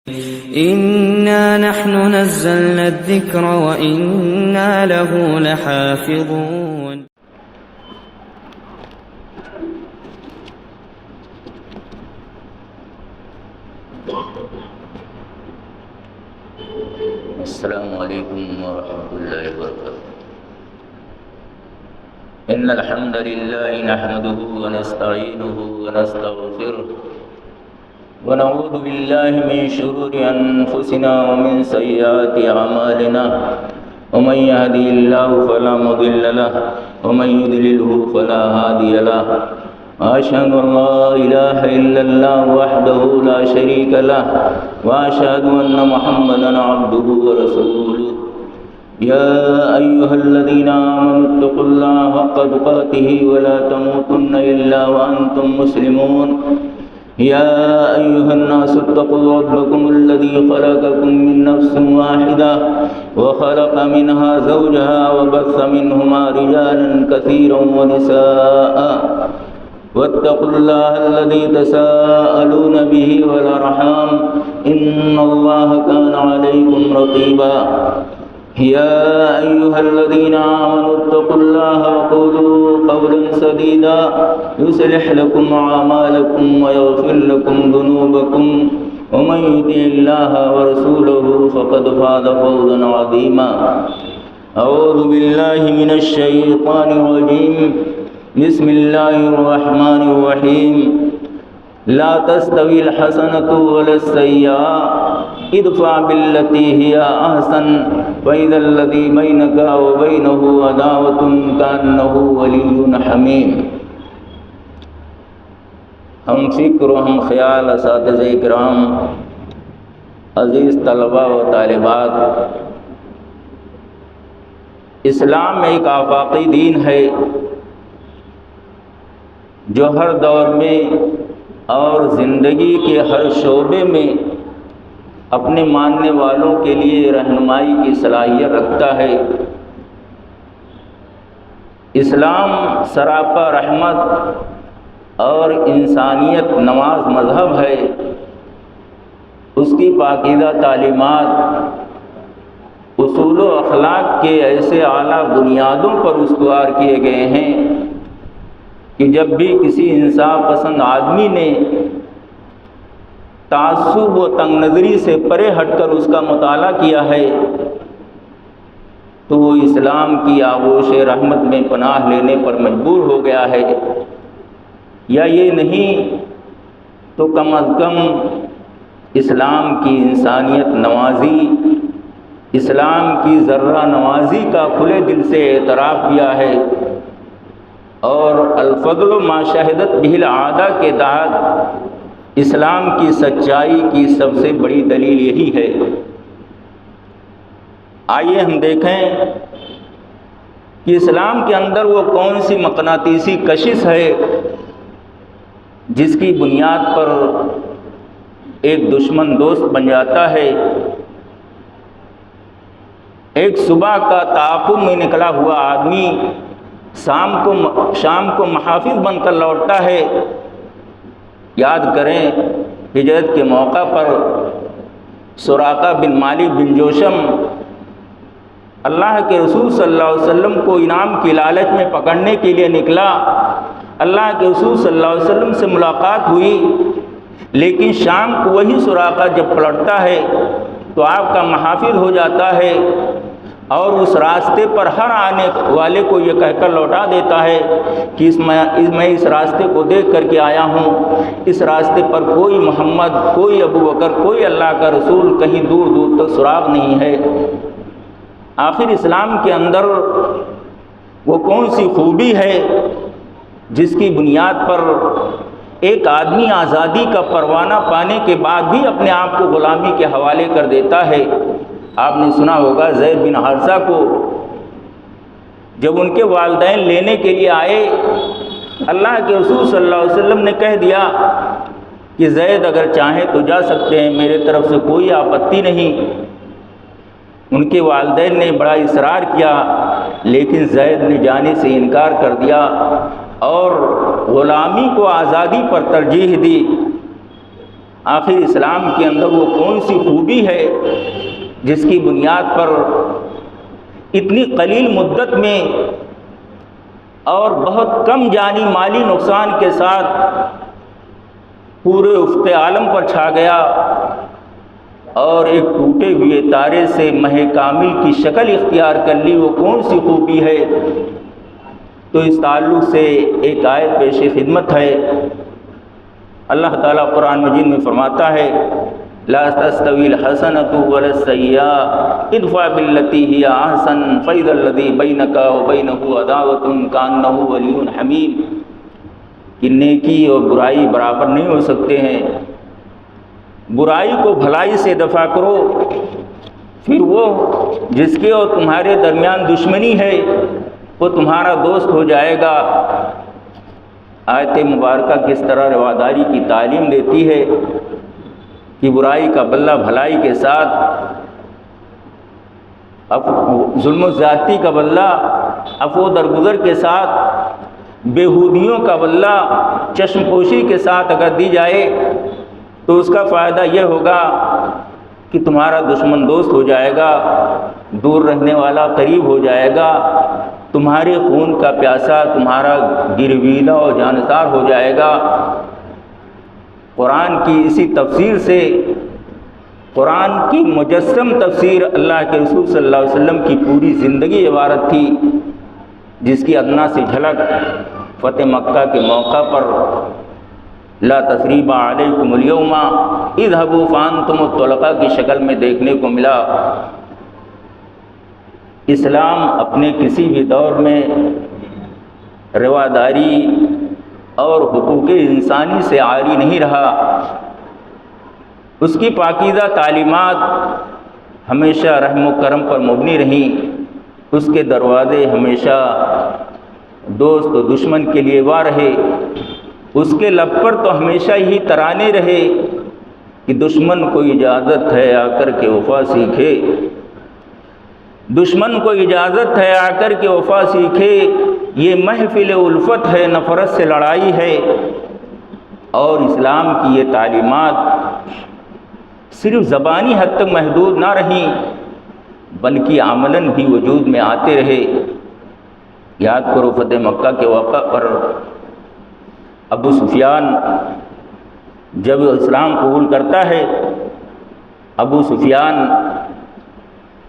إنا نحن نزلنا الذكر وإنا له لحافظون. السلام علیکم ورحمۃ اللہ وبرکاتہ. ان الحمد للہ نحمده ونستعینه ونستغفره ونعوذ باللہ من شرور انفسنا ومن سیئات اعمالنا ومن يهده الله فلا مضل له ومن يضلل فلا هادي له وأشهد أن لا إله إلا الله وحده لا شريك له وأشهد أن محمدا عبده ورسوله. يا أيها الذين آمنوا اتقوا الله حق تقاته ولا تموتن إلا وأنتم مسلمون. يا أيها الناس اتقوا ربكم الذي خلقكم من نفس واحدة وخلق منها زوجها وبث منهما رجالا كثيرا ونساء واتقوا الله الذي تساءلون به والأرحام إن الله كان عليكم رقيبا. يا أيها الذين آمنوا اتقوا الله وقولوا قولا سديدا يصلح لكم أعمالكم ويغفر لكم ذنوبكم ومن يطع الله ورسوله فقد فاز فوزا عظيما. أعوذ بالله من الشيطان الرجيم. بسم الله الرحمن الرحيم. لا تستوي الحسنة ولا السيئة ادفع بالتي هي أحسن فإذا الذي بينك وبينه عداوة كأنه ولي حميم. ہم فکر و ہم خیال اساتذہ کرام، عزیز طلباء و طالبات، اسلام ایک آفاقی دین ہے جو ہر دور میں اور زندگی کے ہر شعبے میں اپنے ماننے والوں کے لیے رہنمائی کی صلاحیت رکھتا ہے. اسلام سراپا رحمت اور انسانیت نواز مذہب ہے. اس کی پاکیزہ تعلیمات اصول و اخلاق کے ایسے اعلیٰ بنیادوں پر استوار کیے گئے ہیں کہ جب بھی کسی انصاف پسند آدمی نے تعصب و تنگ نظری سے پرے ہٹ کر اس کا مطالعہ کیا ہے تو وہ اسلام کی آغوش رحمت میں پناہ لینے پر مجبور ہو گیا ہے. یا یہ نہیں تو کم از کم اسلام کی انسانیت نوازی، اسلام کی ذرہ نوازی کا کھلے دل سے اعتراف کیا ہے. اور الفضل ما شہدت بہ العادہ کے تحت اسلام کی سچائی کی سب سے بڑی دلیل یہی ہے. آئیے ہم دیکھیں کہ اسلام کے اندر وہ کون سی مقناطیسی کشش ہے جس کی بنیاد پر ایک دشمن دوست بن جاتا ہے. ایک صبح کا تعاقب میں نکلا ہوا آدمی شام کو محافظ بن کر لوٹتا ہے. یاد کریں ہجرت کے موقع پر سراقہ بن مالک بن جوشم اللہ کے رسول صلی اللہ علیہ وسلم کو انعام کی لالچ میں پکڑنے کے لیے نکلا. اللہ کے رسول صلی اللہ علیہ وسلم سے ملاقات ہوئی، لیکن شام کو وہی سراقہ جب پلٹتا ہے تو آپ کا محافظ ہو جاتا ہے اور اس راستے پر ہر آنے والے کو یہ کہہ کر لوٹا دیتا ہے کہ میں اس راستے کو دیکھ کر کے آیا ہوں. اس راستے پر کوئی محمد، کوئی ابو بکر، کوئی اللہ کا رسول کہیں دور دور تک سراغ نہیں ہے. آخر اسلام کے اندر وہ کون سی خوبی ہے جس کی بنیاد پر ایک آدمی آزادی کا پروانہ پانے کے بعد بھی اپنے آپ کو غلامی کے حوالے کر دیتا ہے؟ آپ نے سنا ہوگا زید بن حارثہ کو جب ان کے والدین لینے کے لیے آئے، اللہ کے رسول صلی اللہ علیہ وسلم نے کہہ دیا کہ زید اگر چاہیں تو جا سکتے ہیں، میرے طرف سے کوئی آپتی نہیں. ان کے والدین نے بڑا اصرار کیا لیکن زید نے جانے سے انکار کر دیا اور غلامی کو آزادی پر ترجیح دی. آخر اسلام کے اندر وہ کون سی خوبی ہے جس کی بنیاد پر اتنی قلیل مدت میں اور بہت کم جانی مالی نقصان کے ساتھ پورے افق عالم پر چھا گیا اور ایک ٹوٹے ہوئے تارے سے ماہ کامل کی شکل اختیار کر لی؟ وہ کون سی خوبی ہے؟ تو اس تعلق سے ایک آیت پیش خدمت ہے۔ اللہ تعالیٰ قرآن مجید میں فرماتا ہے لا تستوی الحسنۃ ولا السیئۃ ادفع بالتی ہی احسن فاذا الذی بینک وبینہ عداوۃ کانہ ولی حمیم، کہ نیکی اور برائی برابر نہیں ہو سکتے ہیں۔ برائی کو بھلائی سے دفع کرو، پھر وہ جس کے اور تمہارے درمیان دشمنی ہے وہ تمہارا دوست ہو جائے گا۔ آیت مبارکہ کس طرح رواداری کی تعلیم دیتی ہے کہ برائی کا بدلہ بھلائی کے ساتھ، ظلم و زیادتی کا بدلہ عفو درگزر کے ساتھ، بیہودیوں کا بدلہ چشم پوشی کے ساتھ اگر دی جائے تو اس کا فائدہ یہ ہوگا کہ تمہارا دشمن دوست ہو جائے گا، دور رہنے والا قریب ہو جائے گا، تمہارے خون کا پیاسا تمہارا گرویدہ اور جانسار ہو جائے گا۔ قرآن کی اسی تفسیر سے، قرآن کی مجسم تفسیر اللہ کے رسول صلی اللہ علیہ وسلم کی پوری زندگی عبارت تھی، جس کی ادنا سی جھلک فتح مکہ کے موقع پر لا تثریب علیکم اليوم اذهبوا فانتم الطلقاء کی شکل میں دیکھنے کو ملا۔ اسلام اپنے کسی بھی دور میں رواداری اور حقوق انسانی سے عاری نہیں رہا۔ اس کی پاکیزہ تعلیمات ہمیشہ رحم و کرم پر مبنی رہیں، اس کے دروازے ہمیشہ دوست و دشمن کے لیے وا رہے، اس کے لب پر تو ہمیشہ یہی ترانے رہے کہ دشمن کو اجازت ہے آ کر کے وفا سیکھے، دشمن کو اجازت ہے آ کر کے وفا سیکھے، یہ محفل الفت ہے نفرت سے لڑائی ہے۔ اور اسلام کی یہ تعلیمات صرف زبانی حد تک محدود نہ رہیں بلکہ عملاً بھی وجود میں آتے رہے۔ یاد کرو فتح مکہ کے واقعہ پر ابو سفیان جب اسلام قبول کرتا ہے، ابو سفیان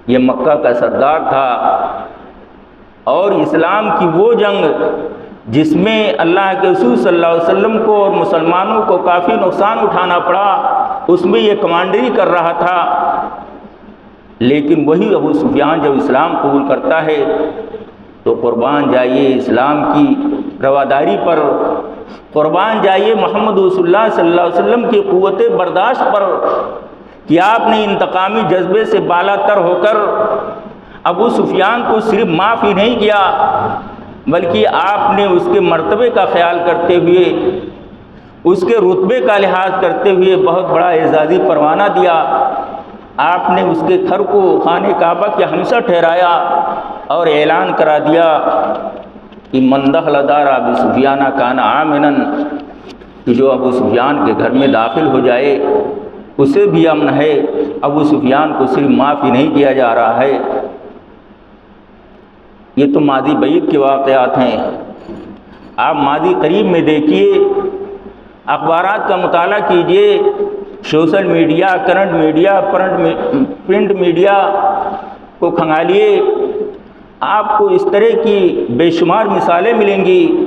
یہ مکہ کا سردار تھا، اور اسلام کی وہ جنگ جس میں اللہ کے رسول صلی اللہ علیہ وسلم کو اور مسلمانوں کو کافی نقصان اٹھانا پڑا، اس میں یہ کمانڈری کر رہا تھا۔ لیکن وہی ابو سفیان جب اسلام قبول کرتا ہے تو قربان جائیے اسلام کی رواداری پر، قربان جائیے محمد رسول اللہ صلی اللہ علیہ وسلم کی قوت برداشت پر، کہ آپ نے انتقامی جذبے سے بالا تر ہو کر ابو سفیان کو صرف معاف ہی نہیں کیا بلکہ آپ نے اس کے مرتبے کا خیال کرتے ہوئے، اس کے رتبے کا لحاظ کرتے ہوئے بہت بڑا اعزازی پروانہ دیا۔ آپ نے اس کے گھر کو خانہ کعبہ کے ہمسا ٹھہرایا اور اعلان کرا دیا کہ من دخل دار ابی سفیان کان آمنا، کہ جو ابو سفیان کے گھر میں داخل ہو جائے اسے بھی امن ہے۔ ابو سفیان کو صرف معاف ہی نہیں کیا جا رہا ہے۔ یہ تو ماضی بعید کے واقعات ہیں۔ آپ ماضی قریب میں دیکھیے، اخبارات کا مطالعہ کیجئے، social media, current media, print media کو کھنگالیے، آپ کو اس طرح کی بے شمار مثالیں ملیں گی۔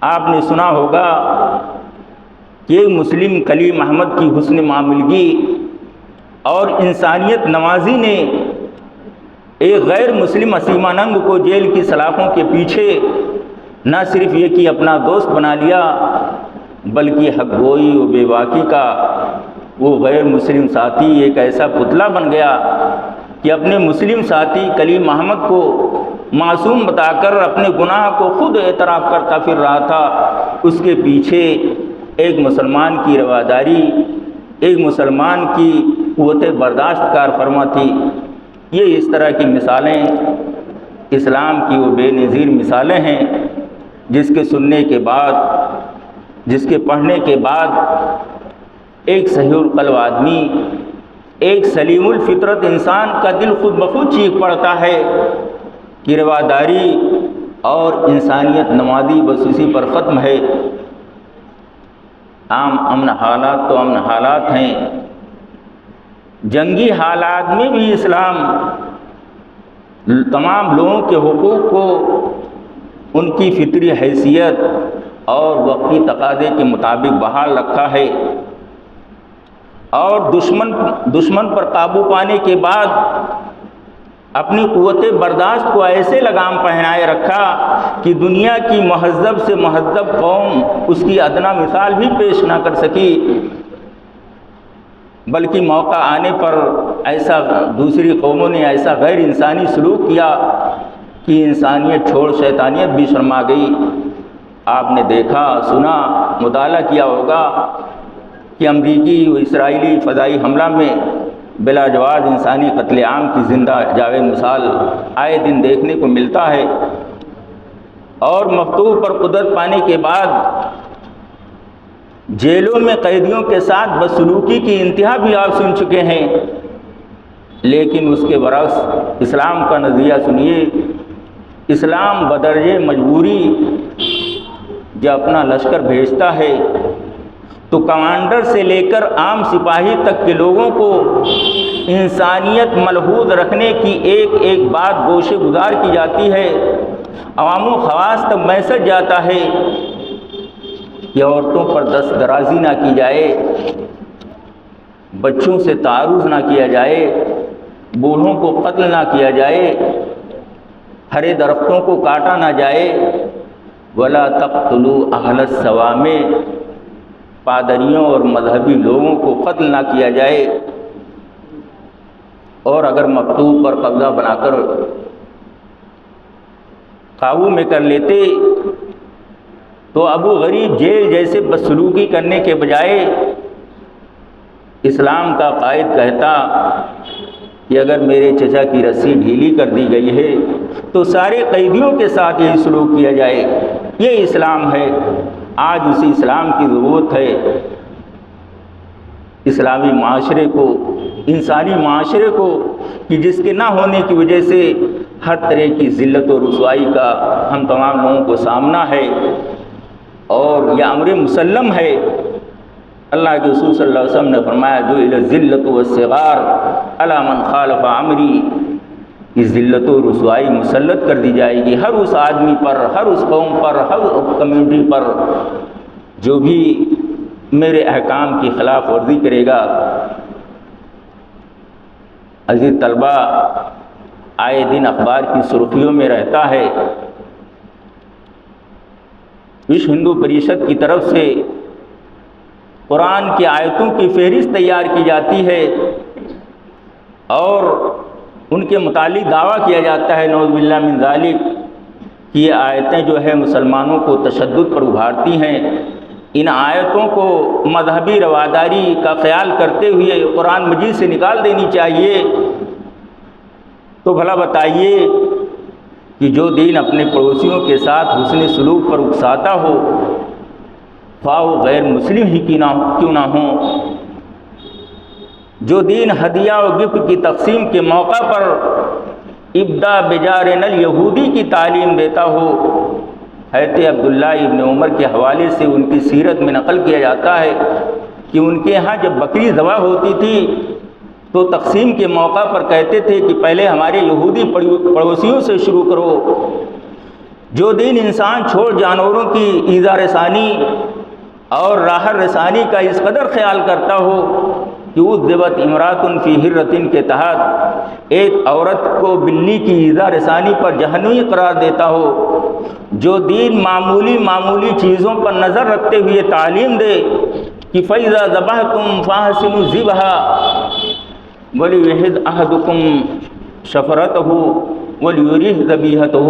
آپ نے سنا ہوگا کہ مسلم کلیم احمد کی حسن معاملگی اور انسانیت نوازی نے ایک غیر مسلم اسیمانند کو جیل کی سلاخوں کے پیچھے نہ صرف یہ کہ اپنا دوست بنا لیا بلکہ حق گوئی و بے باکی کا وہ غیر مسلم ساتھی ایک ایسا پتلا بن گیا کہ اپنے مسلم ساتھی کلیم احمد کو معصوم بتا کر اپنے گناہ کو خود اعتراف کرتا پھر رہا تھا۔ اس کے پیچھے ایک مسلمان کی رواداری، ایک مسلمان کی قوت برداشت کار فرما تھی۔ یہ اس طرح کی مثالیں اسلام کی وہ بے نظیر مثالیں ہیں جس کے سننے کے بعد، جس کے پڑھنے کے بعد ایک صحیح القلب آدمی، ایک سلیم الفطرت انسان کا دل خود بخود چیخ پڑتا ہے کہ رواداری اور انسانیت نمازی بس اسی پر ختم ہے۔ عام امن حالات تو امن حالات ہیں، جنگی حالات میں بھی اسلام تمام لوگوں کے حقوق کو ان کی فطری حیثیت اور وقتی تقاضے کے مطابق بحال رکھا ہے، اور دشمن پر قابو پانے کے بعد اپنی قوت برداشت کو ایسے لگام پہنائے رکھا کہ دنیا کی مہذب سے مہذب قوم اس کی ادنا مثال بھی پیش نہ کر سکی، بلکہ موقع آنے پر ایسا دوسری قوموں نے ایسا غیر انسانی سلوک کیا کہ انسانیت چھوڑ شیطانیت بھی شرما گئی۔ آپ نے دیکھا، سنا، مطالعہ کیا ہوگا کہ امریکی و اسرائیلی فضائی حملہ میں بلا جواز انسانی قتل عام کی زندہ جاوید مثال آئے دن دیکھنے کو ملتا ہے، اور مفتوح پر قدرت پانے کے بعد جیلوں میں قیدیوں کے ساتھ بدسلوکی کی انتہا بھی آپ سن چکے ہیں، لیکن اس کے برعکس اسلام کا نظریہ سنیے۔ اسلام بدرجہ مجبوری جب اپنا لشکر بھیجتا ہے تو کمانڈر سے لے کر عام سپاہی تک کے لوگوں کو انسانیت ملحوظ رکھنے کی ایک ایک بات گوشے گزار کی جاتی ہے، عوام و خواص تک میسج جاتا ہے کہ عورتوں پر دست درازی نہ کی جائے، بچوں سے تعارض نہ کیا جائے، بوڑھوں کو قتل نہ کیا جائے، ہرے درختوں کو کاٹا نہ جائے، ولا تقتلوا اہل الصوامع، پادریوں اور مذہبی لوگوں کو قتل نہ کیا جائے، اور اگر مکتوب پر قبضہ بنا کر قابو میں کر لیتے تو ابو غریب جیل جیسے بدسلوکی کرنے کے بجائے اسلام کا قائد کہتا کہ اگر میرے چچا کی رسی ڈھیلی کر دی گئی ہے تو سارے قیدیوں کے ساتھ یہی سلوک کیا جائے۔ یہ اسلام ہے۔ آج اسی اسلام کی ضرورت ہے، اسلامی معاشرے کو، انسانی معاشرے کو، کہ جس کے نہ ہونے کی وجہ سے ہر طرح کی ذلت و رسوائی کا ہم تمام لوگوں کو سامنا ہے، اور یہ امر مسلم ہے۔ اللہ کے رسول صلی اللہ علیہ وسلم نے فرمایا جو الذلۃ والصغار علی من خالف امری، یہ ذلت و رسوائی مسلط کر دی جائے گی ہر اس آدمی پر، ہر اس قوم پر، ہر کمیونٹی پر جو بھی میرے احکام کی خلاف ورزی کرے گا۔ عزیز طلبہ، آئے دن اخبار کی سرخیوں میں رہتا ہے، وشو ہندو پریشد کی طرف سے قرآن کی آیتوں کی فہرست تیار کی جاتی ہے اور ان کے متعلق دعویٰ کیا جاتا ہے نعوذ باللہ من ذالک کہ یہ آیتیں جو ہے مسلمانوں کو تشدد پر ابھارتی ہیں۔ ان آیتوں کو مذہبی رواداری کا خیال کرتے ہوئے قرآن مجید سے نکال دینی چاہیے۔ تو بھلا بتائیے کہ جو دین اپنے پڑوسیوں کے ساتھ حسن سلوک پر اکساتا ہو، خواہ وہ غیر مسلم ہی کیوں نہ ہوں، جو دین ہدیہ و گفٹ کی تقسیم کے موقع پر ابدا بجارن الیہودی کی تعلیم دیتا ہو، حضرت عبداللہ ابن عمر کے حوالے سے ان کی سیرت میں نقل کیا جاتا ہے کہ ان کے ہاں جب بکری ذبح ہوتی تھی تو تقسیم کے موقع پر کہتے تھے کہ پہلے ہمارے یہودی پڑوسیوں سے شروع کرو۔ جو دین انسان چھوڑ جانوروں کی ایذا رسانی اور راحت رسانی کا اس قدر خیال کرتا ہو کہ عذبت امرأۃ فی حرۃ کے تحت ایک عورت کو بلی کی ایذا رسانی پر جہنمی قرار دیتا ہو، جو دین معمولی چیزوں پر نظر رکھتے ہوئے تعلیم دے کہ فَإِذَا ذَبَحْتُمْ فَأَحْسِنُوا الذِّبْحَ وَلْيُحِدْ أَحَدُكُمْ شَفْرَتَهُ وَلْيُرِحْ ذَبِيحَتَهُ،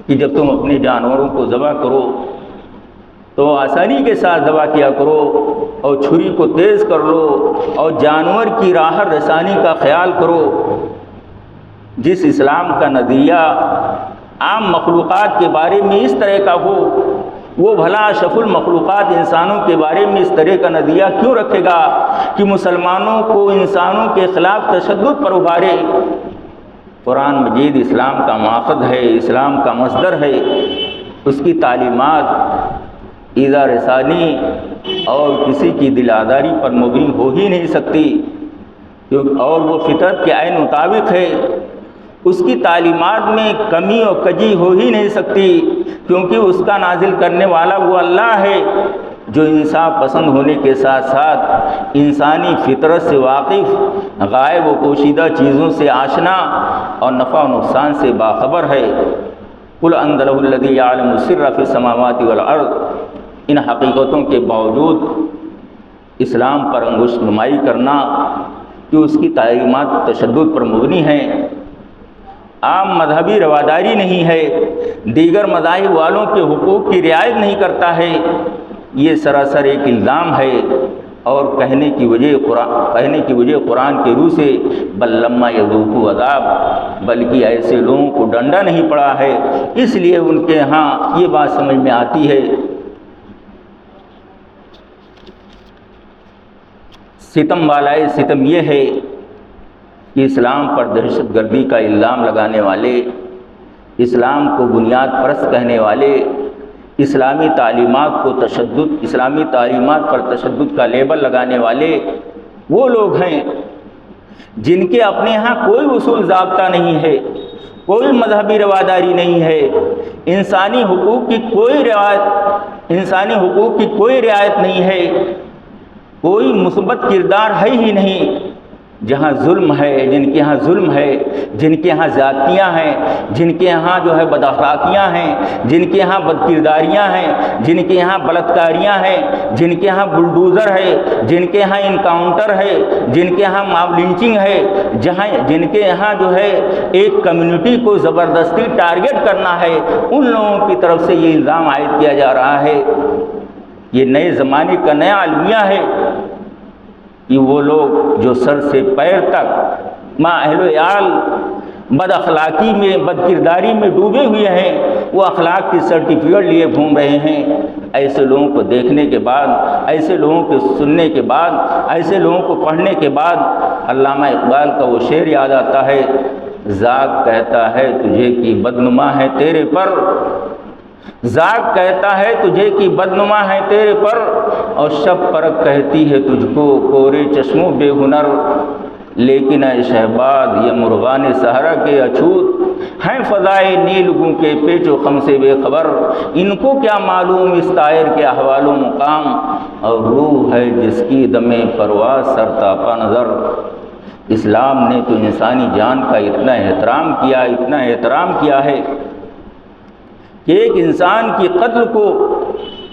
کہ جب تم اپنے جانوروں کو ذبح کرو تو آسانی کے ساتھ ذبح کیا کرو اور چھری کو تیز کر لو اور جانور کی راحت رسانی کا خیال کرو۔ جس اسلام کا نظریہ عام مخلوقات کے بارے میں اس طرح کا ہو وہ بھلا اشرف المخلوقات انسانوں کے بارے میں اس طرح کا نظریہ کیوں رکھے گا کہ مسلمانوں کو انسانوں کے خلاف تشدد پر ابھارے؟ قرآن مجید اسلام کا ماخذ ہے، اسلام کا مصدر ہے، اس کی تعلیمات ایذا رسانی اور کسی کی دل آزاری پر مبنی ہو ہی نہیں سکتی، اور وہ فطرت کے عین مطابق ہے، اس کی تعلیمات میں کمی اور کجی ہو ہی نہیں سکتی، کیونکہ اس کا نازل کرنے والا وہ اللہ ہے جو انصاف پسند ہونے کے ساتھ ساتھ انسانی فطرت سے واقف، غائب و پوشیدہ چیزوں سے آشنا اور نفع و نقصان سے باخبر ہے۔ قل انزلہ الذی یعلم السر فی السماوات والارض، ان حقیقتوں کے باوجود اسلام پر انگشت نمائی کرنا کہ اس کی تعلیمات تشدد پر مبنی ہیں، عام مذہبی رواداری نہیں ہے، دیگر مذاہب والوں کے حقوق کی رعایت نہیں کرتا ہے، یہ سراسر ایک الزام ہے، اور کہنے کی وجہ قرآن کے روح سے بل لما یذوقوا عذاب، بلکہ ایسے لوگوں کو ڈنڈا نہیں پڑا ہے، اس لیے ان کے ہاں یہ بات سمجھ میں آتی ہے۔ ستم والائے ستم یہ ہے کہ اسلام پر دہشت گردی کا الزام لگانے والے، اسلام کو بنیاد پرست کہنے والے، اسلامی تعلیمات پر تشدد کا لیبل لگانے والے وہ لوگ ہیں جن کے اپنے ہاں کوئی اصول ضابطہ نہیں ہے، کوئی مذہبی رواداری نہیں ہے، انسانی حقوق کی کوئی رعایت نہیں ہے، کوئی مثبت کردار ہے ہی نہیں۔ جہاں ظلم ہے، جن کے ہاں ظلم ہے، جن کے ہاں زیادتیاں ہیں، جن کے ہاں جو ہے بد اخلاقیاں ہیں، جن کے ہاں بد کرداریاں ہیں، جن کے ہاں بلاتکاریاں ہیں، جن کے ہاں بلڈوزر ہے، جن کے ہاں انکاؤنٹر ہے، جن کے ہاں ماب لنچنگ ہے، جن کے یہاں جو ہے ایک کمیونٹی کو زبردستی ٹارگٹ کرنا ہے، ان لوگوں کی طرف سے یہ الزام عائد کیا جا رہا ہے۔ یہ نئے زمانے کا نیا المیہ ہے کہ وہ لوگ جو سر سے پیر تک ماں اہل و عیال بد اخلاقی میں، بد کرداری میں ڈوبے ہوئے ہیں، وہ اخلاق کی سرٹیفکیٹ لیے گھوم رہے ہیں۔ ایسے لوگوں کو دیکھنے کے بعد، ایسے لوگوں کو سننے کے بعد، ایسے لوگوں کو پڑھنے کے بعد علامہ اقبال کا وہ شعر یاد آتا ہے، ذاک کہتا ہے تجھے کہ بدنما ہے تیرے پر، ذاک کہتا ہے تجھے کہ بدنما ہے تیرے پر، اور شب پرک کہتی ہے تجھ کو کورے چشموں بے ہنر، لیکن اے شہباز یہ مرغان صحرا کے اچھوت ہیں فضائے نیلگوں کے پیچ و خم سے بے خبر، ان کو کیا معلوم اس طائر کے احوال و مقام، اور روح ہے جس کی دم پرواز سر تاپا نظر۔ اسلام نے تو انسانی جان کا اتنا احترام کیا ہے کہ ایک انسان کی قتل کو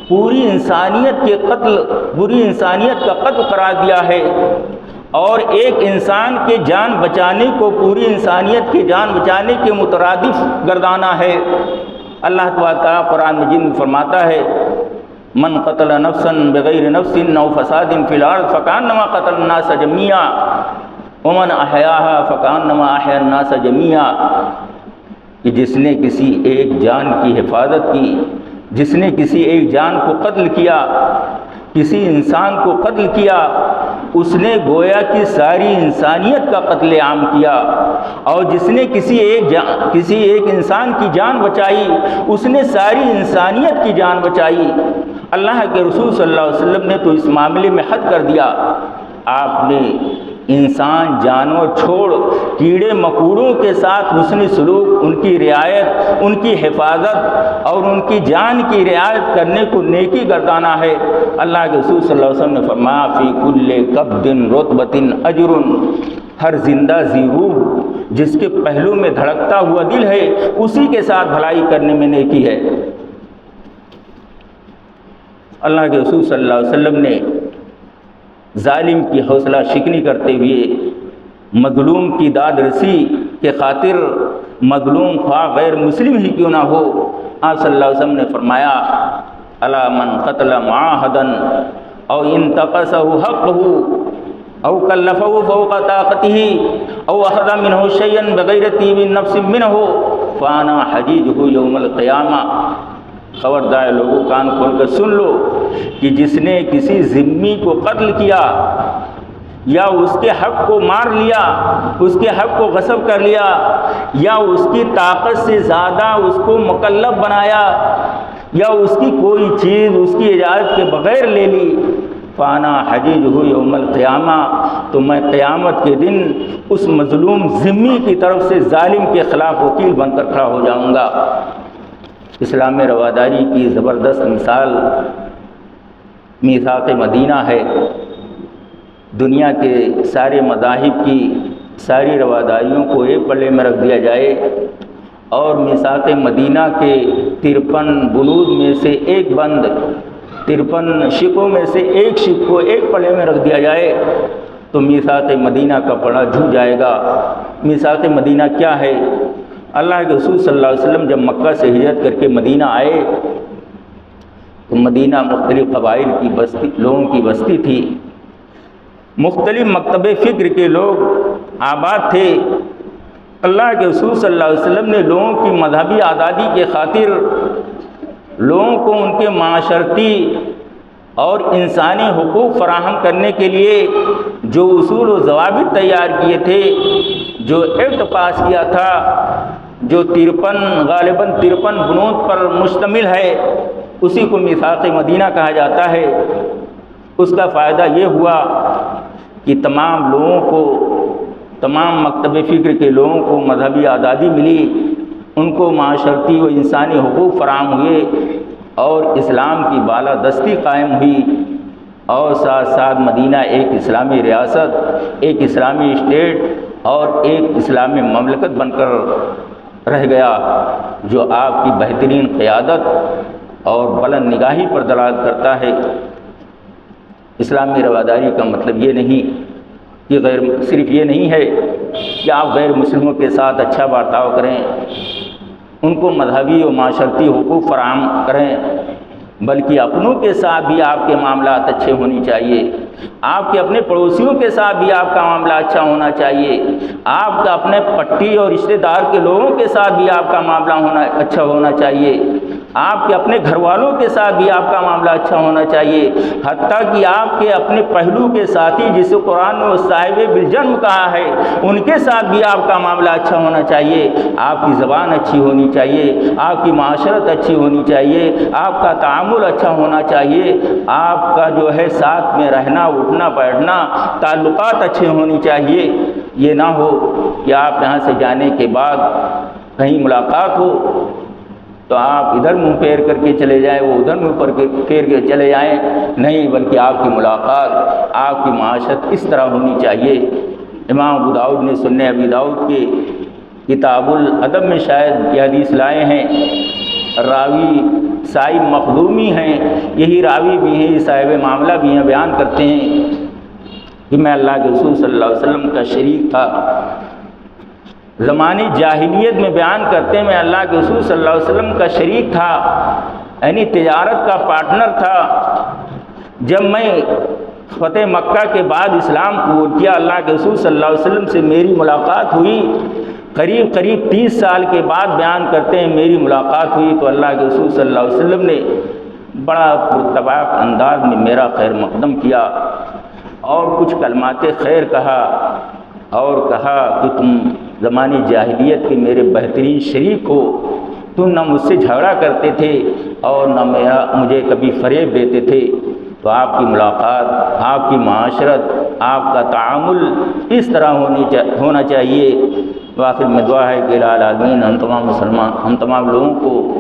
پوری انسانیت کا قتل قرار دیا ہے، اور ایک انسان کے جان بچانے کو پوری انسانیت کی جان بچانے کے مترادف گردانا ہے۔ اللہ تعالیٰ قرآن مجید میں فرماتا ہے، من قتل نفسا بغیر نفس او فساد فی الارض فکانما قتل الناس جميعا ومن احیاها فکانما احیا الناس جميعا، کہ جس نے کسی ایک جان کی حفاظت کی، جس نے کسی ایک جان کو قتل کیا، کسی انسان کو قتل کیا، اس نے گویا کہ ساری انسانیت کا قتل عام کیا، اور جس نے کسی ایک انسان کی جان بچائی، اس نے ساری انسانیت کی جان بچائی۔ اللہ کے رسول صلی اللہ علیہ وسلم نے تو اس معاملے میں حد کر دیا، آپ نے انسان جانور چھوڑ کیڑے مکوڑوں کے ساتھ حسن سلوک، ان کی رعایت، ان کی حفاظت اور ان کی جان کی رعایت کرنے کو نیکی گردانا ہے۔ اللہ کے رسول صلی اللہ علیہ وسلم نے فرمایا، فی کل کبد رطبۃ اجر، ہر زندہ ذی روح جس کے پہلو میں دھڑکتا ہوا دل ہے، اسی کے ساتھ بھلائی کرنے میں نیکی ہے۔ اللہ کے رسول صلی اللہ علیہ وسلم نے ظالم کی حوصلہ شکنی کرتے ہوئے مظلوم کی داد رسی کے خاطر، مظلوم خواہ غیر مسلم ہی کیوں نہ ہو، آپ صلی اللہ علیہ وسلم نے فرمایا، الا من قتل معاہدا او انتقصہ حقہ او کلفہ فوق طاقتہ او اخذ منہ شیئا بغیر طیب نفس منہ فانا حجیجہ یوم القیامہ۔ خبردار لوگوں کان کھول کر سن لو کہ جس نے کسی ذمی کو قتل کیا یا اس کے حق کو مار لیا، اس کے حق کو غصب کر لیا، یا اس کی طاقت سے زیادہ اس کو مکلف بنایا، یا اس کی کوئی چیز اس کی اجازت کے بغیر لے لی، فانا حجیجہ یوم القیامہ، تو میں قیامت کے دن اس مظلوم ذمی کی طرف سے ظالم کے خلاف وکیل بن کر کھڑا ہو جاؤں گا۔ اسلام میں رواداری کی زبردست مثال میثاق مدینہ ہے۔ دنیا کے سارے مذاہب کی ساری رواداریوں کو ایک پلے میں رکھ دیا جائے اور میثاق مدینہ کے 53 بنود میں سے ایک بند، 53 شقوں میں سے ایک شق کو ایک پلے میں رکھ دیا جائے تو میثاق مدینہ کا پڑا جھک جائے گا۔ میثاق مدینہ کیا ہے؟ اللہ کے رسول صلی اللہ علیہ وسلم جب مکہ سے ہجرت کر کے مدینہ آئے تو مدینہ مختلف قبائل کی بستی، لوگوں کی بستی تھی، مختلف مکتب فکر کے لوگ آباد تھے۔ اللہ کے رسول صلی اللہ علیہ وسلم نے لوگوں کی مذہبی آزادی کے خاطر لوگوں کو ان کے معاشرتی اور انسانی حقوق فراہم کرنے کے لیے جو اصول و ضوابط تیار کیے تھے، جو ایکٹ پاس کیا تھا، جو 53 بنود پر مشتمل ہے، اسی کو میثاق مدینہ کہا جاتا ہے۔ اس کا فائدہ یہ ہوا کہ تمام لوگوں کو، تمام مکتب فکر کے لوگوں کو مذہبی آزادی ملی، ان کو معاشرتی و انسانی حقوق فراہم ہوئے اور اسلام کی بالادستی قائم ہوئی، اور ساتھ ساتھ مدینہ ایک اسلامی ریاست، ایک اسلامی اسٹیٹ اور ایک اسلامی مملکت بن کر رہ گیا، جو آپ کی بہترین قیادت اور بلند نگاہی پر دلالت کرتا ہے۔ اسلامی رواداری کا مطلب یہ نہیں کہ صرف یہ نہیں ہے کہ آپ غیر مسلموں کے ساتھ اچھا برتاؤ کریں، ان کو مذہبی و معاشرتی حقوق فراہم کریں، بلکہ اپنوں کے ساتھ بھی آپ کے معاملات اچھے ہونے چاہیے، آپ کے اپنے پڑوسیوں کے ساتھ بھی آپ کا معاملہ اچھا ہونا چاہیے، آپ کا اپنے پٹی اور رشتہ دار کے لوگوں کے ساتھ بھی آپ کا معاملہ اچھا ہونا چاہیے، آپ کے اپنے گھر والوں کے ساتھ بھی آپ کا معاملہ اچھا ہونا چاہیے، حتیٰ کہ آپ کے اپنے پہلو کے ساتھی جسے قرآن نے صاحب بالجرم کہا ہے، ان کے ساتھ بھی آپ کا معاملہ اچھا ہونا چاہیے، آپ کی زبان اچھی ہونی چاہیے، آپ کی معاشرت اچھی ہونی چاہیے، آپ کا تعامل اچھا ہونا چاہیے، آپ کا جو ہے ساتھ میں رہنا، اٹھنا بیٹھنا، تعلقات اچھے ہونی چاہیے۔ یہ نہ ہو کہ آپ یہاں سے جانے کے بعد کہیں ملاقات ہو تو آپ ادھر منہ پھیر کر کے چلے جائیں، وہ ادھر منہ پھیر کے چلے جائیں، نہیں، بلکہ آپ کی ملاقات، آپ کی معاشرت اس طرح ہونی چاہیے۔ امام ابو داؤد نے سنن ابی داؤد کے کتاب الادب میں شاید یہ حدیث لائے ہیں، راوی صاحب مخدومی ہیں، یہی راوی بھی ہیں، یہ صاحب معاملہ بھی ہیں، بیان کرتے ہیں کہ میں اللہ کے رسول صلی اللہ علیہ وسلم کا شریک تھا۔ زمانے جاہلیت میں بیان کرتے ہیں میں اللہ کے رسول صلی اللہ علیہ وسلم کا شریک تھا، یعنی تجارت کا پارٹنر تھا۔ جب میں فتح مکہ کے بعد اسلام قبول کیا، اللہ کے رسول صلی اللہ علیہ وسلم سے میری ملاقات ہوئی، قریب 30 سال کے بعد بیان کرتے ہیں میری ملاقات ہوئی تو اللہ کے رسول صلی اللہ علیہ وسلم نے بڑا پرتباق انداز میں میرا خیر مقدم کیا اور کچھ کلمات خیر کہا، اور کہا کہ تم زمانے جاہلیت کے میرے بہترین شریک ہو، تم نہ مجھ سے جھگڑا کرتے تھے اور نہ مجھے کبھی فریب دیتے تھے، تو آپ کی ملاقات، آپ کی معاشرت، آپ کا تعامل اس طرح ہونا چاہیے۔ آخر میں دعا ہے کہ الہ العالمین ہم تمام مسلمان، ہم تمام لوگوں کو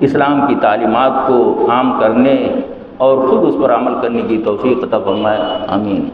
اسلام کی تعلیمات کو عام کرنے اور خود اس پر عمل کرنے کی توفیق عطا فرمائے، آمین۔